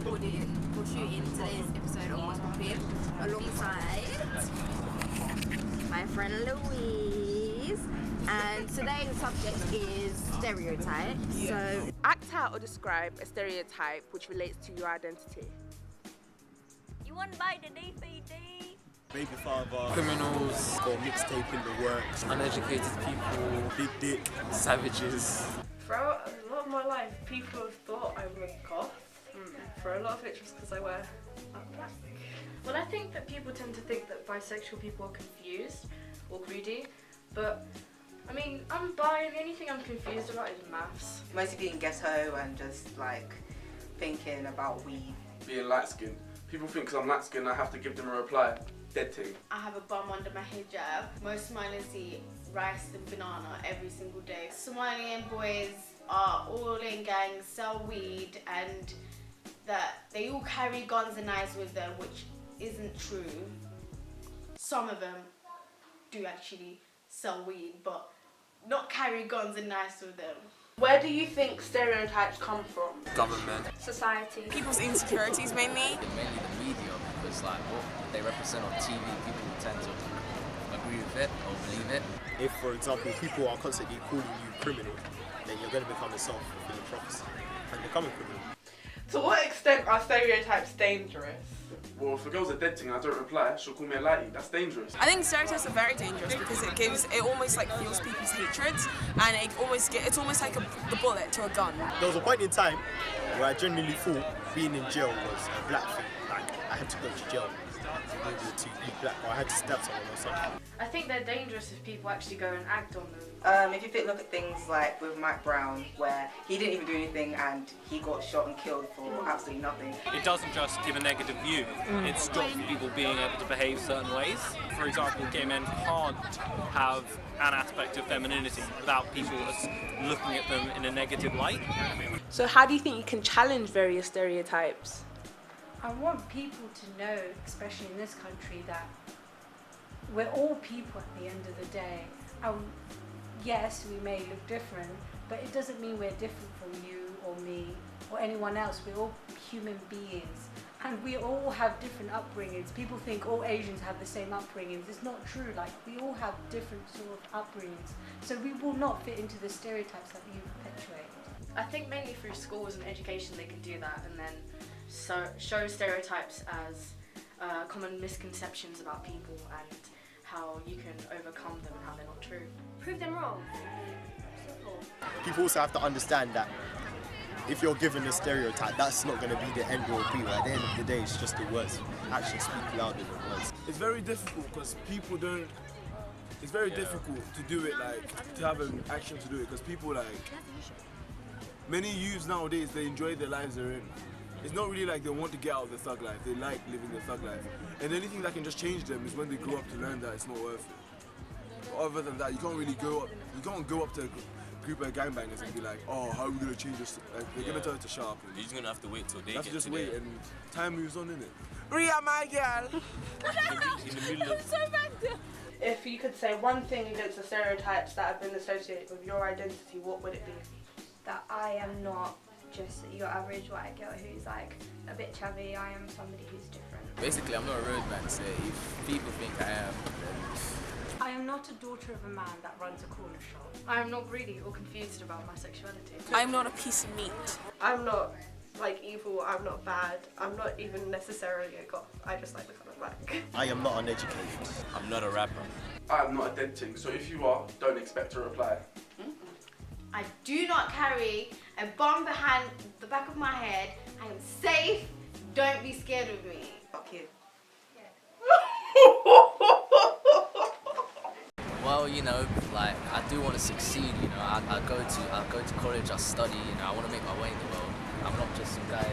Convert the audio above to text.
recording or shooting today's episode of What's Poppin' alongside my friend Louise. And today's subject is stereotypes. So, act out or describe a stereotype which relates to your identity. You want to buy the DVD? Baby father, criminals, got mixtape in the works, uneducated people, big dick, savages. Throughout a lot of my life, people have thought I was goth. For a lot of it, just because I wear black. Well, I think that people tend to think that bisexual people are confused or greedy, but I mean, I'm bi, and the only thing I'm confused about is maths. Mostly being ghetto and just like thinking about weed. Being light skinned. People think because I'm light skinned I have to give them a reply. Dead thing. I have a bum under my hijab. Most Somalians eat rice and banana every single day. Somalian boys are all in gangs, sell weed, and that they all carry guns and knives with them, which isn't true. Some of them do actually sell weed, but not carry guns and knives with them. Where do you think stereotypes come from? Government. society. People's insecurities mainly. Mainly the media, because like what they represent on TV, people tend to agree with it or believe it. If, for example, people are constantly calling you criminal, then you're going to become a self-fulfilling prophecy and become a criminal. To what extent are stereotypes dangerous? Well, if a girl's a dead thing and I don't reply, she'll call me a lighty. That's dangerous. I think stereotypes are very dangerous because it almost like fuels people's hatred, and it's almost like the bullet to a gun. There was a point in time where I genuinely thought being in jail was a black thing. Like, I had to go to jail in order to be black, or I had to stab someone or something. I think they're dangerous if people actually go and act on them. If you look at things like with Mike Brown, where he didn't even do anything and he got shot and killed for absolutely nothing. It doesn't just give a negative view, it stops people being able to behave certain ways. For example, gay men can't have an aspect of femininity without people looking at them in a negative light. So how do you think you can challenge various stereotypes? I want people to know, especially in this country, that we're all people at the end of the day. Yes, we may look different, but it doesn't mean we're different from you or me or anyone else. We're all human beings, and we all have different upbringings. People think all Asians have the same upbringings. It's not true. Like, we all have different sort of upbringings, so we will not fit into the stereotypes that you perpetuate. I think mainly through schools and education they can do that, and then show stereotypes as common misconceptions about people and how you can overcome them and how they're not true. Prove them wrong. Simple. People also have to understand that if you're given a stereotype, that's not going to be the end all be. At the end of the day, it's just the words. Actions speak louder than words. It's very difficult because people don't. It's very difficult to do it, like to have an action to do it, because people like many youths nowadays, they enjoy the lives they're in. It's not really like they want to get out of the thug life. They like living the thug life, and the only thing that can just change them is when they grow up to learn that it's not worth it. But other than that, you can't really go up. You can't go up to a group of gangbangers and be like, "Oh, how are we gonna change this?" Like, they're gonna tell you to shut up. You're just gonna have to wait till they you have to just wait, and time moves on, innit? Ria, my girl. in the middle of. If you could say one thing against the stereotypes that have been associated with your identity, what would it be? That I am not just your average white girl who's like a bit chubby. I am somebody who's different. Basically, I'm not a roadman, so if people think I am, then... I am not a daughter of a man that runs a corner shop. I am not greedy or confused about my sexuality. I'm not a piece of meat. I'm not like evil, I'm not bad, I'm not even necessarily a goth, I just like the colour black. I am not uneducated. I'm not a rapper. I am not a dead thing, so if you are, don't expect a reply. I do not carry a bomb behind the back of my head. I am safe. Don't be scared of me. Fuck you. Well, you know, like I do want to succeed. You know, I go to college, I study. You know, I want to make my way in the world. I'm not just some guy.